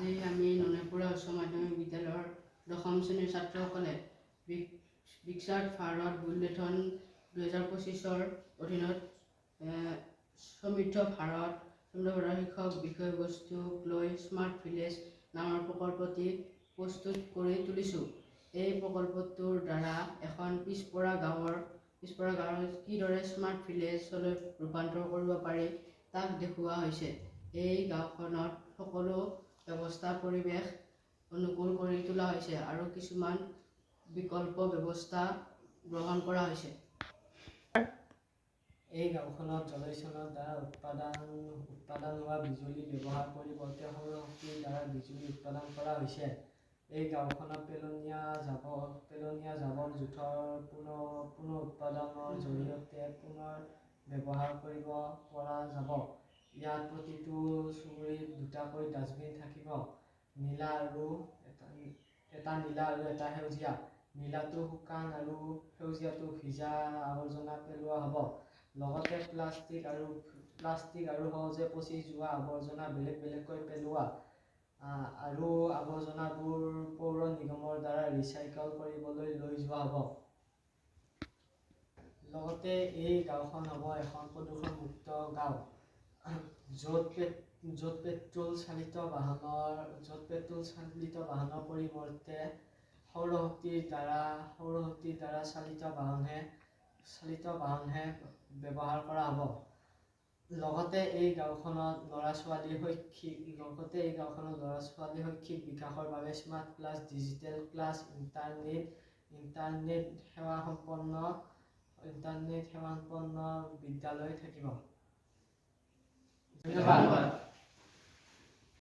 আজি আমি ননেপুৰা উচ্চ মাধ্যমিক বিদ্যালয়ৰ দশম শ্ৰেণীৰ ছাত্ৰসকলে বিকশাত ভাৰত বুলেটিন 2025-ৰ অধীনত সমৃদ্ধ ভাৰত শীৰ্ষক বিষয়বস্তুক লৈ স্মাৰ্ট ভিলেজ নামৰ প্ৰকল্পটি প্ৰস্তুত কৰি তুলিছোঁ। এই প্ৰকল্পটোৰ দ্বাৰা এখন পিছপৰা গাঁৱৰ কিদৰে স্মাৰ্ট ভিলেজলৈ ৰূপান্তৰ কৰিব পাৰি তাক দেখুওৱা হৈছে। এই গাঁওখনত সকলো ব্যৱস্থা পৰিৱেশ অনুকূল কৰি তোলা হৈছে আৰু কিছুমান বিকল্প ব্যৱস্থা গ্ৰহণ কৰা হৈছে। এই গাঁওখনত জলসিঞ্চনৰ দ্বাৰা উৎপাদন হোৱা বিজুলী ব্যৱহাৰ পৰিৱৰ্তে সৌৰ শক্তিৰ দ্বাৰা বিজুলী উৎপাদন কৰা হৈছে। এই গাঁওখনত পেলনীয়া জাবৰ-জোথৰ পুনৰ উৎপাদনৰ জৰিয়তে পুনৰ ব্যৱহাৰ কৰিব পৰা যাব। ইয়াত প্ৰতিটো চুবুৰীত দুটাকৈ ডাষ্টবিন থাকিব, এটা নীলা আৰু এটা সেউজীয়া। নীলাটো শুকান আৰু সেউজীয়াটো ভিজা আৱৰ্জনা পেলোৱা হ'ব। লগতে প্লাষ্টিক আৰু সহজে পচি যোৱা আৱৰ্জনা বেলেগকৈ পেলোৱা আৰু আৱৰ্জনাবোৰ পৌৰ নিগমৰ দ্বাৰা ৰিচাইকেল কৰিবলৈ লৈ যোৱা হ'ব। লগতে এই গাঁওখন হ'ব এখন প্ৰদূষণমুক্ত গাঁও, য'ত পেট্ৰল চালিত বাহনৰ পৰিৱৰ্তে সৌৰ শক্তিৰ দ্বাৰা চালিত বাহনহে ব্যৱহাৰ কৰা হ'ব। লগতে এই গাঁওখনত ল'ৰা-ছোৱালীৰ শৈক্ষিক বিকাশৰ বাবে smart class, digital class, internet সেৱাসম্পন্ন বিদ্যালয় থাকিব। ধন্যবাদ।